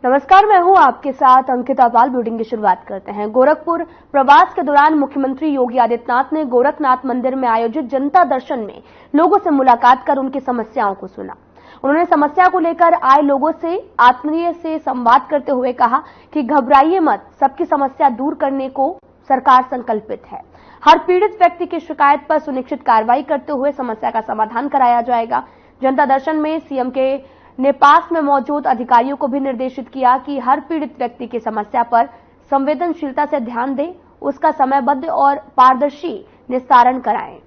नमस्कार, मैं हूं आपके साथ अंकिता पाल। बुलेटिन की शुरुआत करते हैं। गोरखपुर प्रवास के दौरान मुख्यमंत्री योगी आदित्यनाथ ने गोरखनाथ मंदिर में आयोजित जनता दर्शन में लोगों से मुलाकात कर उनकी समस्याओं को सुना। उन्होंने समस्या को लेकर आए लोगों से आत्मीय से संवाद करते हुए कहा कि घबराइए मत, सबकी समस्या दूर करने को सरकार संकल्पित है। हर पीड़ित व्यक्ति की शिकायत पर सुनिश्चित कार्रवाई करते हुए समस्या का समाधान कराया जाएगा। जनता दर्शन में सीएम के ने पास में मौजूद अधिकारियों को भी निर्देशित किया कि हर पीड़ित व्यक्ति की समस्या पर संवेदनशीलता से ध्यान दें, उसका समयबद्ध और पारदर्शी निस्तारण कराएं।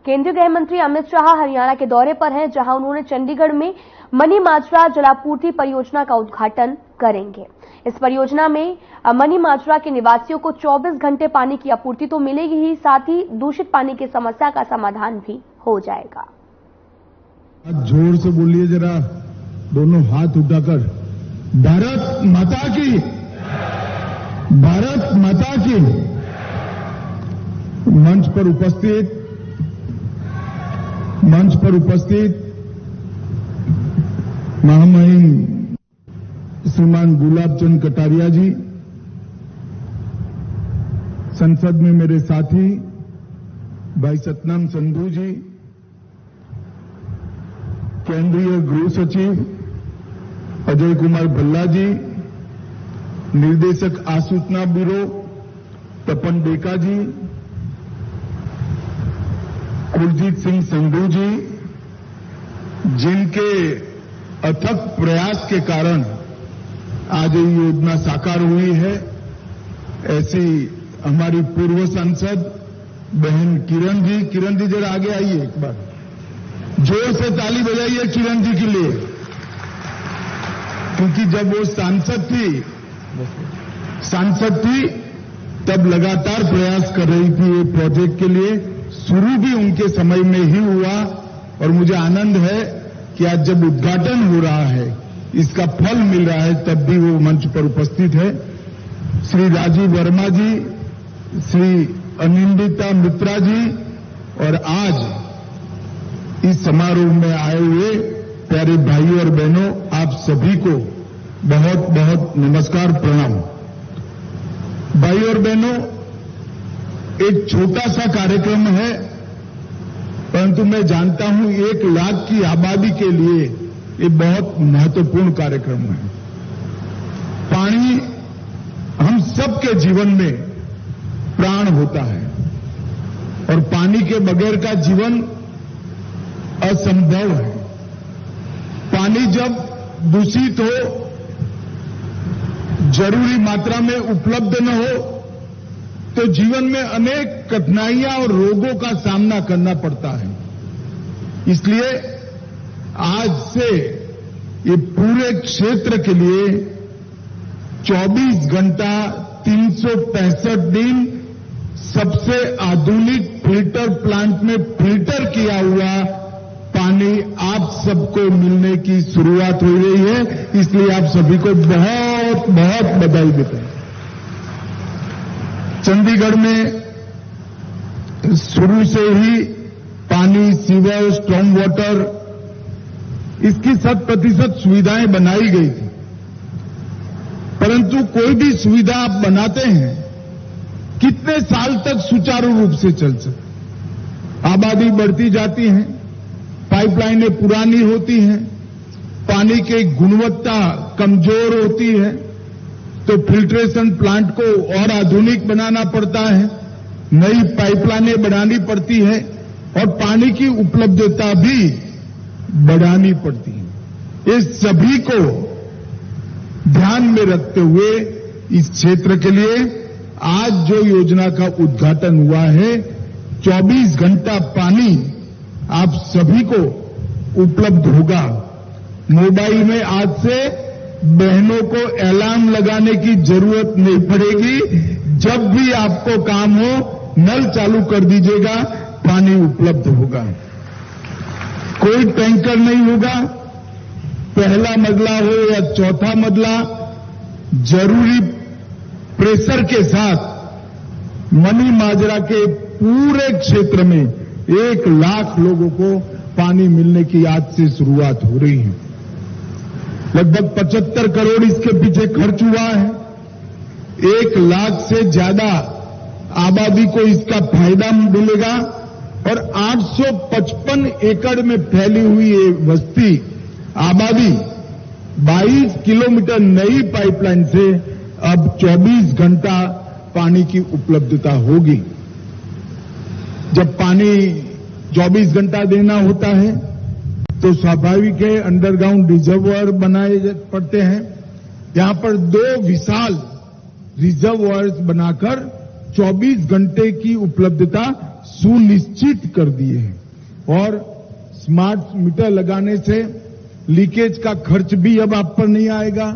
केंद्रीय गृह मंत्री अमित शाह हरियाणा के दौरे पर हैं, जहां उन्होंने चंडीगढ़ में मनी माजरा जलापूर्ति परियोजना का उद्घाटन करेंगे। इस परियोजना में मनी माजरा के निवासियों को 24 घंटे पानी की आपूर्ति तो मिलेगी ही, साथ ही दूषित पानी की समस्या का समाधान भी हो जाएगा। जोर से बोलिए जरा, दोनों हाथ उठाकर। भारत माता की, भारत माता की। मंच पर उपस्थित महामहिम श्रीमान गुलाब चंद कटारिया जी, संसद में मेरे साथी भाई सतनाम संधू जी, केंद्रीय गृह सचिव अजय कुमार भल्ला जी, निर्देशक आसूचना ब्यूरो तपन डेका जी, कुलजीत सिंह संधू जी, जिनके अथक प्रयास के कारण आज ये योजना साकार हुई है, ऐसी हमारी पूर्व सांसद बहन किरण जी जरा आगे आइए, एक बार जोर से ताली बजाइए किरण जी के लिए, क्योंकि जब वो सांसद थी तब लगातार प्रयास कर रही थी ये प्रोजेक्ट के लिए। शुरू भी उनके समय में ही हुआ और मुझे आनंद है कि आज जब उद्घाटन हो रहा है, इसका फल मिल रहा है, तब भी वो मंच पर उपस्थित है। श्री राजीव वर्मा जी, श्री अनिंदिता मित्रा जी और आज इस समारोह में आए हुए प्यारे भाइयों और बहनों, आप सभी को बहुत बहुत नमस्कार, प्रणाम। भाइयों और बहनों, एक छोटा सा कार्यक्रम है, परंतु मैं जानता हूं 1 लाख की आबादी के लिए ये बहुत महत्वपूर्ण कार्यक्रम है। पानी हम सबके जीवन में प्राण होता है और पानी के बगैर का जीवन असंभव है। पानी जब दूषित हो, जरूरी मात्रा में उपलब्ध न हो, तो जीवन में अनेक कठिनाइयां और रोगों का सामना करना पड़ता है। इसलिए आज से ये पूरे क्षेत्र के लिए 24 घंटा 365 दिन सबसे आधुनिक फिल्टर प्लांट में फिल्टर किया हुआ पानी आप सबको मिलने की शुरुआत हो रही है। इसलिए आप सभी को बहुत बहुत बधाई देते हैं। चंडीगढ़ में शुरू से ही पानी, सीवर, स्टॉर्म वाटर, इसकी 100% सुविधाएं बनाई गई थी, परंतु कोई भी सुविधा आप बनाते हैं, कितने साल तक सुचारू रूप से चल सकते? आबादी बढ़ती जाती है, पाइपलाइनें पुरानी होती हैं, पानी की गुणवत्ता कमजोर होती है, तो फिल्ट्रेशन प्लांट को और आधुनिक बनाना पड़ता है, नई पाइपलाइनें बनानी पड़ती है और पानी की उपलब्धता भी बढ़ानी पड़ती है। इस सभी को ध्यान में रखते हुए इस क्षेत्र के लिए आज जो योजना का उद्घाटन हुआ है, 24 घंटा पानी आप सभी को उपलब्ध होगा। मोबाइल में आज से बहनों को अलार्म लगाने की जरूरत नहीं पड़ेगी। जब भी आपको काम हो, नल चालू कर दीजिएगा, पानी उपलब्ध होगा। कोई टैंकर नहीं होगा, पहला मजला हो या चौथा मजला, जरूरी प्रेशर के साथ मनी माजरा के पूरे क्षेत्र में 1 लाख लोगों को पानी मिलने की आज से शुरुआत हो रही है। लगभग 75 करोड़ इसके पीछे खर्च हुआ है। 1 लाख से ज्यादा आबादी को इसका फायदा मिलेगा और 855 एकड़ में फैली हुई ये बस्ती आबादी 22 किलोमीटर नई पाइपलाइन से अब 24 घंटा पानी की उपलब्धता होगी। जब पानी 24 घंटा देना होता है तो स्वाभाविक है अंडरग्राउंड रिजर्वायर बनाए पड़ते हैं। यहां पर 2 विशाल रिजर्वायर्स बनाकर 24 घंटे की उपलब्धता सुनिश्चित कर दिए हैं और स्मार्ट मीटर लगाने से लीकेज का खर्च भी अब आप पर नहीं आएगा।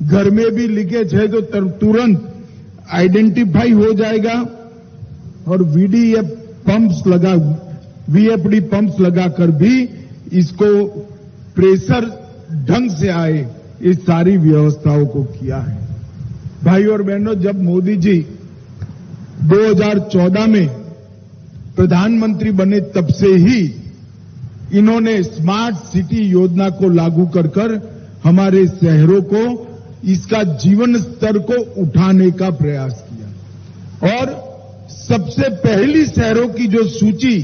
घर में भी लीकेज है तो तुरंत आइडेंटिफाई हो जाएगा और वीएफडी पंप्स लगाकर भी इसको प्रेशर ढंग से आए इस सारी व्यवस्थाओं को किया है। भाई और बहनों, जब मोदी जी 2014 में प्रधानमंत्री बने तब से ही इन्होंने स्मार्ट सिटी योजना को लागू कर हमारे शहरों को इसका जीवन स्तर को उठाने का प्रयास किया और सबसे पहली शहरों की जो सूची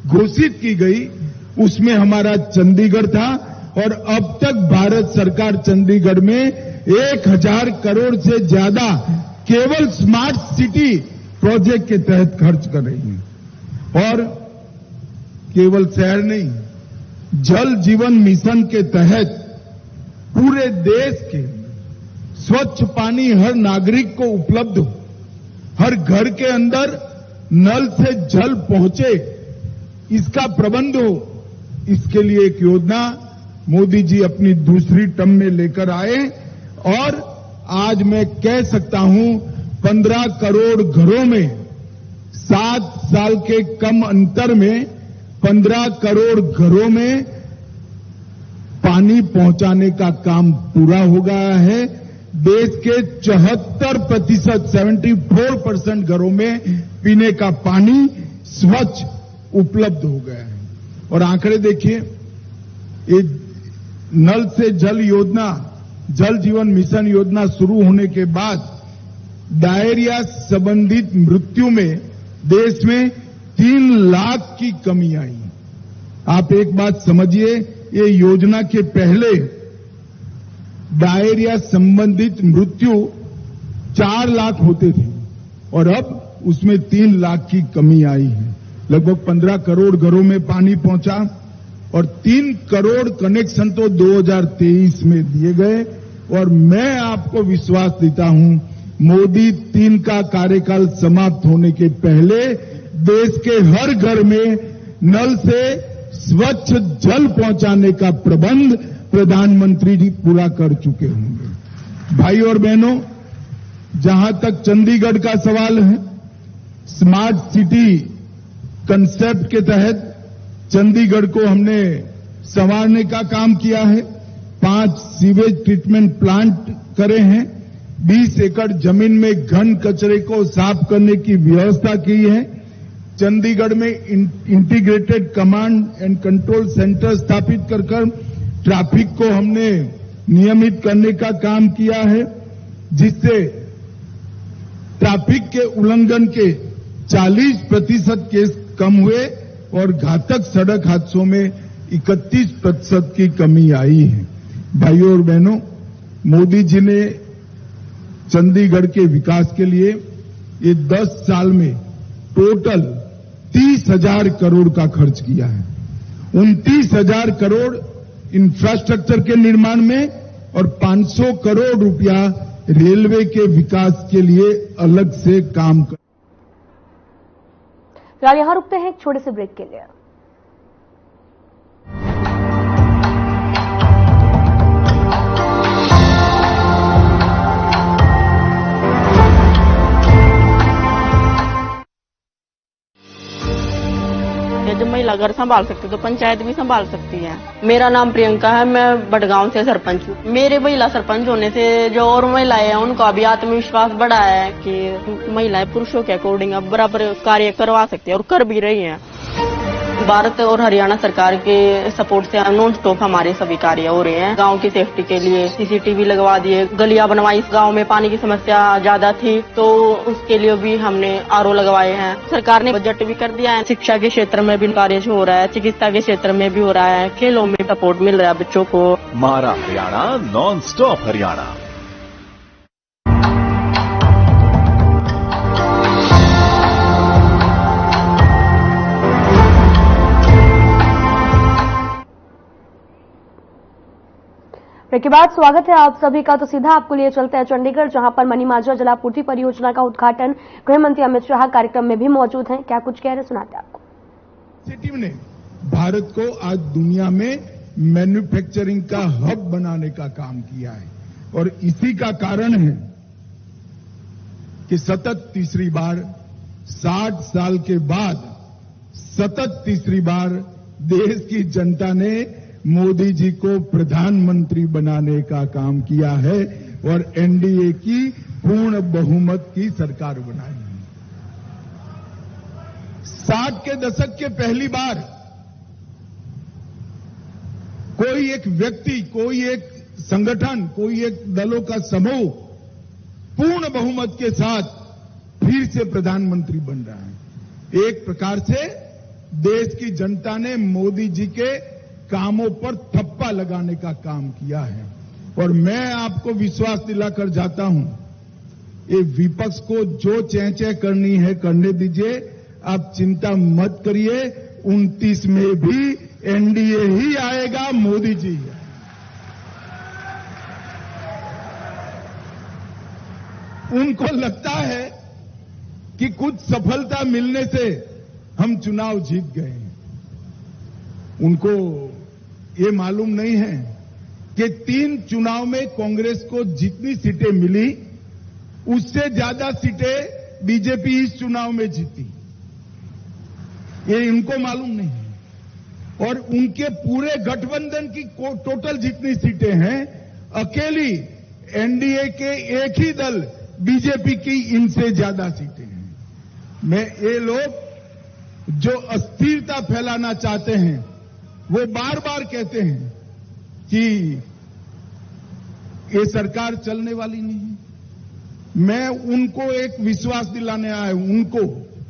घोषित की गई उसमें हमारा चंडीगढ़ था और अब तक भारत सरकार चंडीगढ़ में 1000 करोड़ से ज्यादा केवल स्मार्ट सिटी प्रोजेक्ट के तहत खर्च कर रही है। और केवल शहर नहीं, जल जीवन मिशन के तहत पूरे देश के स्वच्छ पानी हर नागरिक को उपलब्ध हो, हर घर के अंदर नल से जल पहुंचे, इसका प्रबंध हो। इसके लिए एक योजना मोदी जी अपनी दूसरी टर्म में लेकर आए और आज मैं कह सकता हूं 15 करोड़ घरों में 7 साल के कम अंतर में 15 करोड़ घरों में पानी पहुंचाने का काम पूरा हो गया है। देश के 74% घरों में पीने का पानी स्वच्छ उपलब्ध हो गया है। और आंकड़े देखिए, ये नल से जल योजना, जल जीवन मिशन योजना शुरू होने के बाद डायरिया संबंधित मृत्यु में देश में 3 लाख की कमी आई। आप एक बात समझिए, ये योजना के पहले डायरिया संबंधित मृत्यु 4 लाख होते थे और अब उसमें 3 लाख की कमी आई है। लगभग 15 करोड़ घरों में पानी पहुंचा और 3 करोड़ कनेक्शन तो 2023 में दिए गए। और मैं आपको विश्वास देता हूं, मोदी 3 का कार्यकाल समाप्त होने के पहले देश के हर घर में नल से स्वच्छ जल पहुंचाने का प्रबंध प्रधानमंत्री जी पूरा कर चुके होंगे। भाई और बहनों, जहां तक चंडीगढ़ का सवाल है, स्मार्ट सिटी कंसेप्ट के तहत चंडीगढ़ को हमने संवारने का काम किया है। 5 सीवेज ट्रीटमेंट प्लांट करे हैं, 20 एकड़ जमीन में घन कचरे को साफ करने की व्यवस्था की है। चंडीगढ़ में integrated command and control centre स्थापित कर ट्रैफिक को हमने नियमित करने का काम किया है, जिससे ट्रैफिक के उल्लंघन के 40% केस कम हुए और घातक सड़क हादसों में 31% की कमी आई है। भाइयों और बहनों, मोदी जी ने चंडीगढ़ के विकास के लिए ये 10 साल में टोटल 30,000 करोड़ का खर्च किया है। 29,000 करोड़ इंफ्रास्ट्रक्चर के निर्माण में और 500 करोड़ रुपया रेलवे के विकास के लिए अलग से काम कर। फिलहाल यहां रुकते हैं एक छोटे से ब्रेक के लिए। जब मैं महिला घर संभाल सकती तो पंचायत भी संभाल सकती है। मेरा नाम प्रियंका है, मैं बड़गांव से सरपंच हूँ। मेरे महिला सरपंच होने से जो और महिलाएं हैं उनका भी आत्मविश्वास बढ़ा है कि महिलाएं पुरुषों के अकॉर्डिंग अब बराबर कार्य करवा सकती है और कर भी रही है। भारत और हरियाणा सरकार के सपोर्ट से नॉन स्टॉप हमारे सभी कार्य हो रहे हैं। गांव की सेफ्टी के लिए सीसीटीवी लगवा दिए, गलियां बनवाई। इस गांव में पानी की समस्या ज्यादा थी तो उसके लिए भी हमने आरओ लगवाए हैं। सरकार ने बजट भी कर दिया है। शिक्षा के क्षेत्र में भी कार्य हो रहा है, चिकित्सा के क्षेत्र में भी हो रहा है, खेलों में सपोर्ट मिल रहा है बच्चों को। हमारा हरियाणा, नॉन स्टॉप हरियाणा। के बाद स्वागत है आप सभी का। तो सीधा आपको लिए चलते हैं चंडीगढ़, जहां पर मनीमाजरा जलापूर्ति परियोजना का उद्घाटन गृह मंत्री अमित शाह कार्यक्रम में भी मौजूद हैं। क्या कुछ कह रहे सुनाते हैं आपको। इनिशिएटिव ने भारत को आज दुनिया में मैन्युफैक्चरिंग का हब बनाने का काम किया है और इसी का कारण है कि सतत तीसरी बार 60 साल के बाद सतत तीसरी बार देश की जनता ने मोदी जी को प्रधानमंत्री बनाने का काम किया है और एनडीए की पूर्ण बहुमत की सरकार बनाई है। 60 के दशक के पहली बार कोई एक व्यक्ति, कोई एक संगठन, कोई एक दलों का समूह पूर्ण बहुमत के साथ फिर से प्रधानमंत्री बन रहा है। एक प्रकार से देश की जनता ने मोदी जी के कामों पर थप्पा लगाने का काम किया है और मैं आपको विश्वास दिलाकर जाता हूं, ये विपक्ष को जो चेंचे करनी है करने दीजिए, आप चिंता मत करिए। 29 में भी एनडीए ही आएगा, मोदी जी है। उनको लगता है कि कुछ सफलता मिलने से हम चुनाव जीत गए हैं। उनको ये मालूम नहीं है कि 3 चुनाव में कांग्रेस को जितनी सीटें मिली उससे ज्यादा सीटें बीजेपी इस चुनाव में जीती। ये इनको मालूम नहीं है और उनके पूरे गठबंधन की टोटल जितनी सीटें हैं, अकेली एनडीए के एक ही दल बीजेपी की इनसे ज्यादा सीटें हैं। मैं ये लोग जो अस्थिरता फैलाना चाहते हैं वो बार बार कहते हैं कि ये सरकार चलने वाली नहीं है। मैं उनको एक विश्वास दिलाने आया हूं, उनको,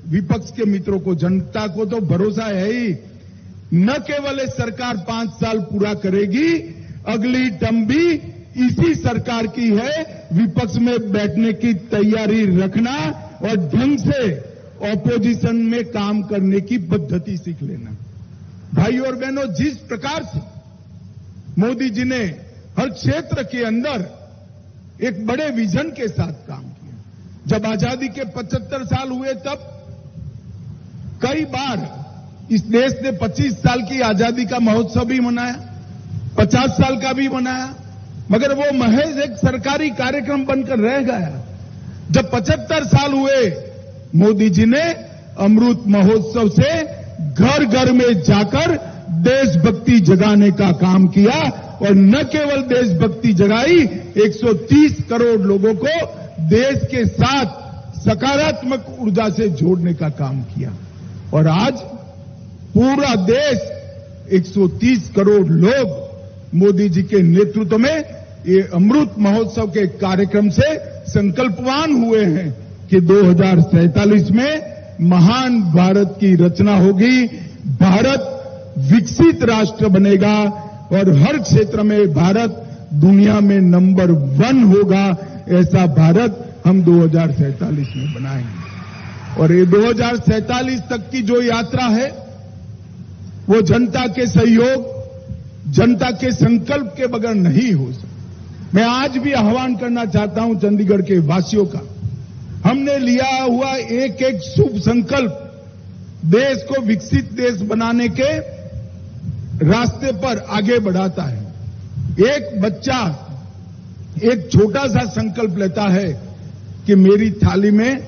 विपक्ष के मित्रों को, जनता को तो भरोसा है ही। न केवल ये सरकार 5 साल पूरा करेगी, अगली टर्म भी इसी सरकार की है। विपक्ष में बैठने की तैयारी रखना और ढंग से ऑपोजिशन में काम करने की पद्धति सीख लेना। भाई और बहनों, जिस प्रकार से मोदी जी ने हर क्षेत्र के अंदर एक बड़े विजन के साथ काम किया। जब आजादी के 75 साल हुए तब कई बार इस देश ने 25 साल की आजादी का महोत्सव भी मनाया, 50 साल का भी मनाया, मगर वो महज एक सरकारी कार्यक्रम बनकर रह गया। जब 75 साल हुए, मोदी जी ने अमृत महोत्सव से घर घर में जाकर देशभक्ति जगाने का काम किया और न केवल देशभक्ति जगाई, 130 करोड़ लोगों को देश के साथ सकारात्मक ऊर्जा से जोड़ने का काम किया और आज पूरा देश 130 करोड़ लोग मोदी जी के नेतृत्व में ये अमृत महोत्सव के कार्यक्रम से संकल्पवान हुए हैं कि 2047 में महान भारत की रचना होगी, भारत विकसित राष्ट्र बनेगा और हर क्षेत्र में भारत दुनिया में नंबर 1 होगा। ऐसा भारत हम 2047 में बनाएंगे और ये 2047 तक की जो यात्रा है वो जनता के सहयोग, जनता के संकल्प के बगैर नहीं हो सकती। मैं आज भी आह्वान करना चाहता हूं चंडीगढ़ के वासियों का, हमने लिया हुआ एक एक शुभ संकल्प देश को विकसित देश बनाने के रास्ते पर आगे बढ़ाता है। एक बच्चा एक छोटा सा संकल्प लेता है कि मेरी थाली में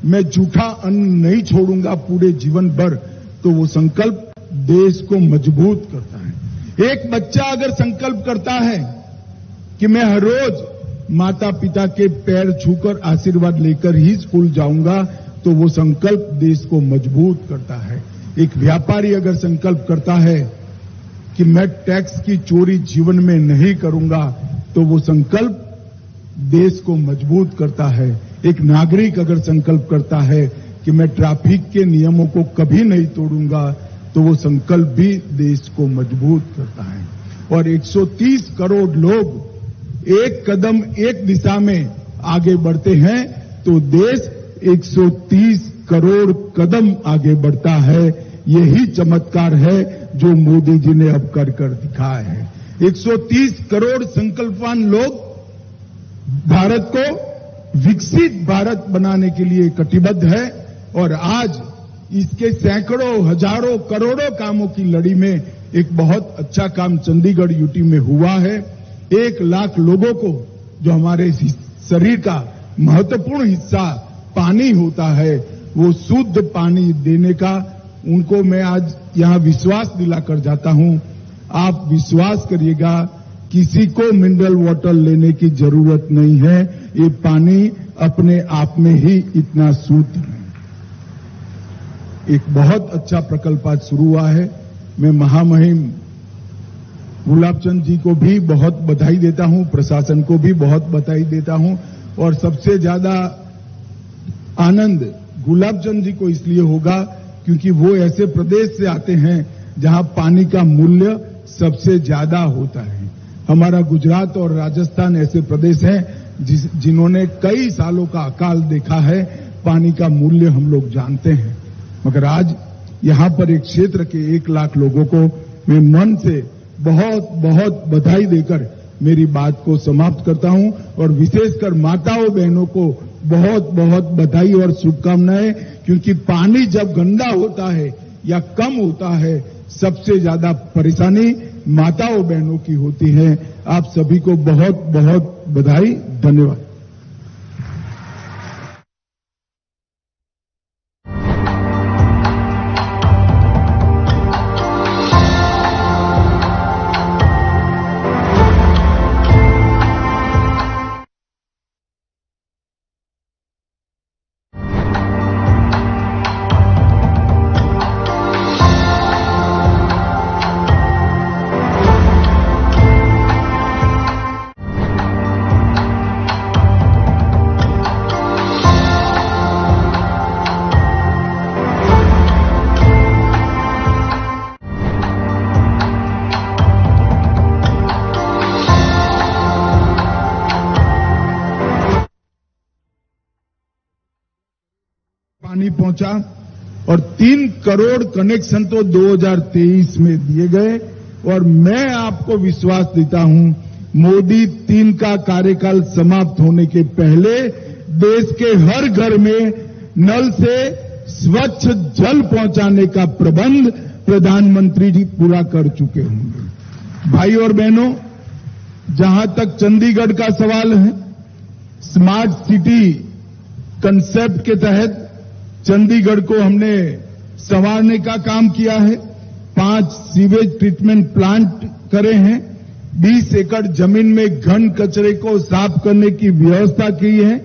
मैं जूठा अन्न नहीं छोड़ूंगा पूरे जीवन भर, तो वो संकल्प देश को मजबूत करता है। एक बच्चा अगर संकल्प करता है कि मैं हर रोज माता पिता के पैर छूकर आशीर्वाद लेकर ही स्कूल जाऊंगा, तो वो संकल्प देश को मजबूत करता है। एक व्यापारी अगर संकल्प करता है कि मैं टैक्स की चोरी जीवन में नहीं करूंगा, तो वो संकल्प देश को मजबूत करता है। एक नागरिक अगर संकल्प करता है कि मैं ट्रैफिक के नियमों को कभी नहीं तोड़ूंगा, तो वो संकल्प भी देश को मजबूत करता है। और 130 करोड़ लोग एक कदम एक दिशा में आगे बढ़ते हैं तो देश 130 करोड़ कदम आगे बढ़ता है। यही चमत्कार है जो मोदी जी ने अब कर दिखाया है। 130 करोड़ संकल्पवान लोग भारत को विकसित भारत बनाने के लिए कटिबद्ध है और आज इसके सैकड़ों, हजारों, करोड़ों कामों की लड़ी में एक बहुत अच्छा काम चंडीगढ़ यूटी में हुआ है। 1 लाख लोगों को, जो हमारे शरीर का महत्वपूर्ण हिस्सा पानी होता है, वो शुद्ध पानी देने का उनको मैं आज यहां विश्वास दिलाकर जाता हूं। आप विश्वास करिएगा, किसी को मिनरल वाटर लेने की जरूरत नहीं है। ये पानी अपने आप में ही इतना शुद्ध है। एक बहुत अच्छा प्रकल्प आज शुरू हुआ है। मैं महामहिम गुलाबचंद जी को भी बहुत बधाई देता हूं, प्रशासन को भी बहुत बधाई देता हूं और सबसे ज्यादा आनंद गुलाबचंद जी को इसलिए होगा क्योंकि वो ऐसे प्रदेश से आते हैं जहां पानी का मूल्य सबसे ज्यादा होता है। हमारा गुजरात और राजस्थान ऐसे प्रदेश हैं जिन्होंने कई सालों का अकाल देखा है। पानी का मूल्य हम लोग जानते हैं, मगर आज यहां पर एक क्षेत्र के 1 लाख लोगों को मैं मन से बहुत बहुत बधाई देकर मेरी बात को समाप्त करता हूं और विशेषकर माताओं बहनों को बहुत बहुत बधाई और शुभकामनाएं, क्योंकि पानी जब गंदा होता है या कम होता है, सबसे ज्यादा परेशानी माताओं बहनों की होती है। आप सभी को बहुत बहुत बधाई, धन्यवाद। पानी पहुंचा और 3 करोड़ कनेक्शन तो 2023 में दिए गए। और मैं आपको विश्वास देता हूं, मोदी 3 का कार्यकाल समाप्त होने के पहले देश के हर घर में नल से स्वच्छ जल पहुंचाने का प्रबंध प्रधानमंत्री जी पूरा कर चुके होंगे। भाई और बहनों, जहां तक चंडीगढ़ का सवाल है, स्मार्ट सिटी कंसेप्ट के तहत चंडीगढ़ को हमने संवारने का काम किया है। 5 सीवेज ट्रीटमेंट प्लांट करे हैं। 20 एकड़ जमीन में घन कचरे को साफ करने की व्यवस्था की है।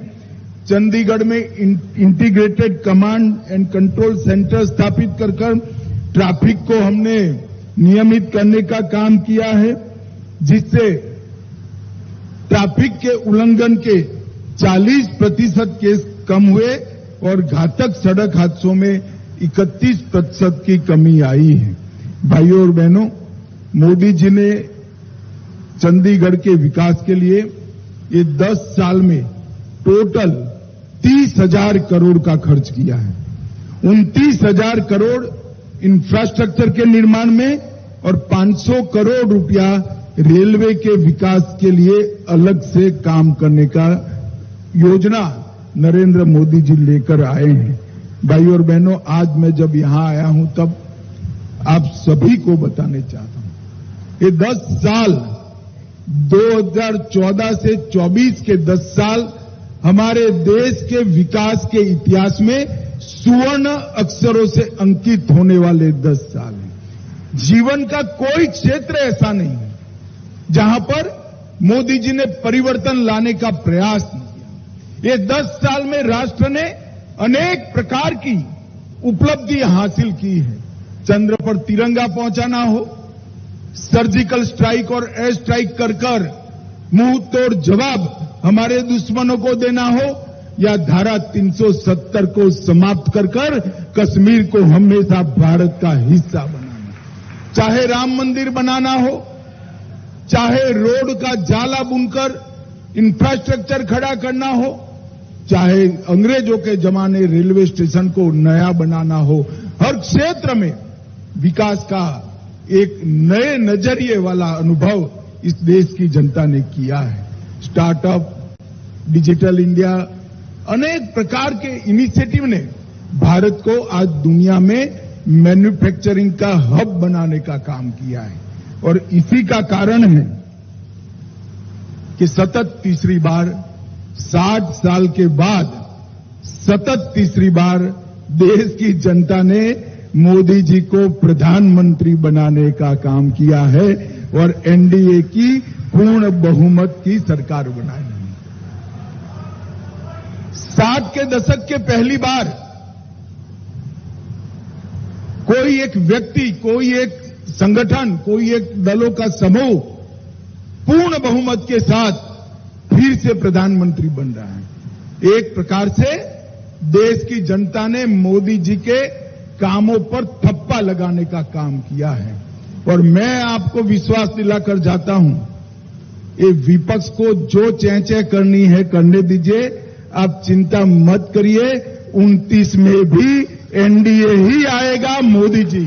चंडीगढ़ में integrated command and control centre स्थापित कर ट्रैफिक को हमने नियमित करने का काम किया है, जिससे ट्रैफिक के उल्लंघन के 40% केस कम हुए और घातक सड़क हादसों में 31% की कमी आई है। भाइयों और बहनों, मोदी जी ने चंडीगढ़ के विकास के लिए ये 10 साल में टोटल 30,000 करोड़ का खर्च किया है। 29,000 करोड़ इंफ्रास्ट्रक्चर के निर्माण में और 500 करोड़ रुपया रेलवे के विकास के लिए अलग से काम करने का योजना नरेंद्र मोदी जी लेकर आए हैं। भाइयों और बहनों, आज मैं जब यहां आया हूं तब आप सभी को बताने चाहता हूं, ये 10 साल 2014 से 24 के 10 साल हमारे देश के विकास के इतिहास में सुवर्ण अक्षरों से अंकित होने वाले 10 साल हैं। जीवन का कोई क्षेत्र ऐसा नहीं है जहां पर मोदी जी ने परिवर्तन लाने का प्रयास नहीं किया। ये 10 साल में राष्ट्र ने अनेक प्रकार की उपलब्धि हासिल की है। चंद्र पर तिरंगा पहुंचाना हो, सर्जिकल स्ट्राइक और एयर स्ट्राइक कर मुंह तोड़ जवाब हमारे दुश्मनों को देना हो, या धारा 370 को समाप्त कर कश्मीर को हमेशा भारत का हिस्सा बनाना, चाहे राम मंदिर बनाना हो, चाहे रोड का जाला बुनकर इंफ्रास्ट्रक्चर खड़ा करना हो, चाहे अंग्रेजों के जमाने रेलवे स्टेशन को नया बनाना हो, हर क्षेत्र में विकास का एक नए नजरिए वाला अनुभव इस देश की जनता ने किया है। स्टार्टअप, डिजिटल इंडिया, अनेक प्रकार के इनिशिएटिव ने भारत को आज दुनिया में मैन्युफैक्चरिंग का हब बनाने का काम किया है। और इसी का कारण है कि सतत तीसरी बार 60 साल के बाद सतत तीसरी बार देश की जनता ने मोदी जी को प्रधानमंत्री बनाने का काम किया है और एनडीए की पूर्ण बहुमत की सरकार बनाई है। 60 के दशक के पहली बार कोई एक व्यक्ति, कोई एक संगठन, कोई एक दलों का समूह पूर्ण बहुमत के साथ फिर से प्रधानमंत्री बन रहा है। एक प्रकार से देश की जनता ने मोदी जी के कामों पर थप्पा लगाने का काम किया है। और मैं आपको विश्वास दिलाकर जाता हूं, ये विपक्ष को जो चें करनी है करने दीजिए, आप चिंता मत करिए। 29 में भी एनडीए ही आएगा, मोदी जी।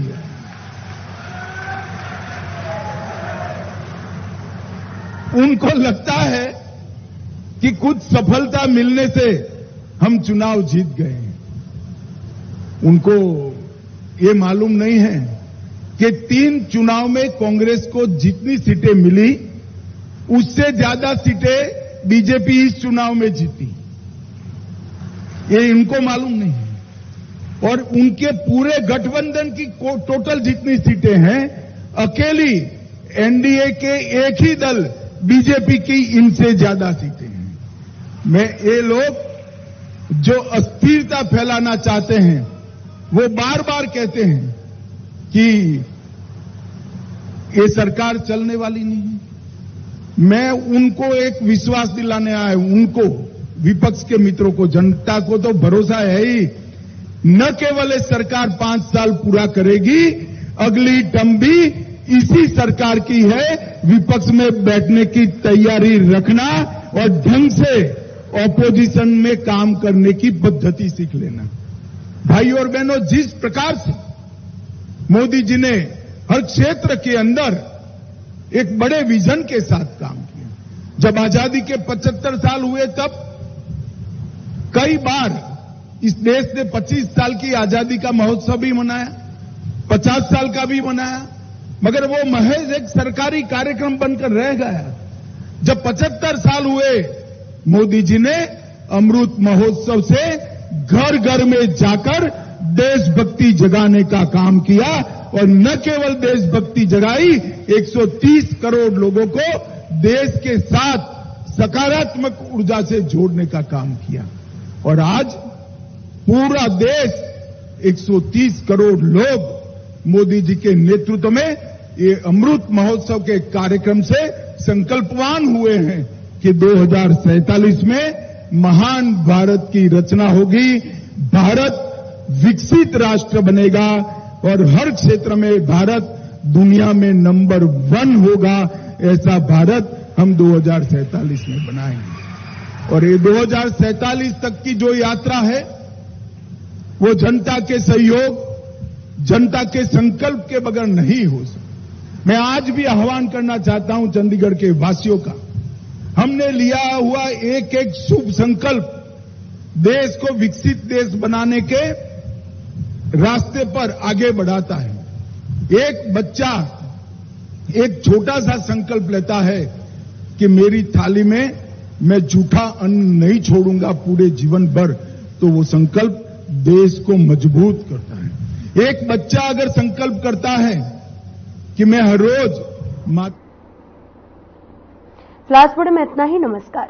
उनको लगता है कि कुछ सफलता मिलने से हम चुनाव जीत गए हैं। उनको ये मालूम नहीं है कि 3 चुनाव में कांग्रेस को जितनी सीटें मिली उससे ज्यादा सीटें बीजेपी इस चुनाव में जीती। ये इनको मालूम नहीं है। और उनके पूरे गठबंधन की टोटल जितनी सीटें हैं, अकेली एनडीए के एक ही दल बीजेपी की इनसे ज्यादा सीटें हैं। ये लोग जो अस्थिरता फैलाना चाहते हैं वो बार बार कहते हैं कि ये सरकार चलने वाली नहीं है। मैं उनको एक विश्वास दिलाने आया हूं, उनको, विपक्ष के मित्रों को, जनता को तो भरोसा है ही, न केवल ये सरकार 5 साल पूरा करेगी, अगली टर्म भी इसी सरकार की है। विपक्ष में बैठने की तैयारी रखना और ढंग से ऑपोजिशन में काम करने की पद्धति सीख लेना। भाई और बहनों, जिस प्रकार से मोदी जी ने हर क्षेत्र के अंदर एक बड़े विजन के साथ काम किया। जब आजादी के 75 साल हुए तब कई बार इस देश ने 25 साल की आजादी का महोत्सव भी मनाया, 50 साल का भी मनाया, मगर वो महज एक सरकारी कार्यक्रम बनकर रह गया। जब 75 साल हुए, मोदी जी ने अमृत महोत्सव से घर घर में जाकर देशभक्ति जगाने का काम किया और न केवल देशभक्ति जगाई, 130 करोड़ लोगों को देश के साथ सकारात्मक ऊर्जा से जोड़ने का काम किया। और आज पूरा देश, 130 करोड़ लोग मोदी जी के नेतृत्व में ये अमृत महोत्सव के कार्यक्रम से संकल्पवान हुए हैं कि 2047 में महान भारत की रचना होगी, भारत विकसित राष्ट्र बनेगा और हर क्षेत्र में भारत दुनिया में नंबर 1 होगा। ऐसा भारत हम 2047 में बनाएंगे। और ये 2047 तक की जो यात्रा है वो जनता के सहयोग, जनता के संकल्प के बगैर नहीं हो सकती। मैं आज भी आह्वान करना चाहता हूं चंडीगढ़ के वासियों का, हमने लिया हुआ एक एक शुभ संकल्प देश को विकसित देश बनाने के रास्ते पर आगे बढ़ाता है। एक बच्चा एक छोटा सा संकल्प लेता है कि मेरी थाली में मैं जूठा अन्न नहीं छोड़ूंगा पूरे जीवन भर, तो वो संकल्प देश को मजबूत करता है। एक बच्चा अगर संकल्प करता है कि मैं हर रोज फ्लास्टबोर्ड में इतना ही। नमस्कार।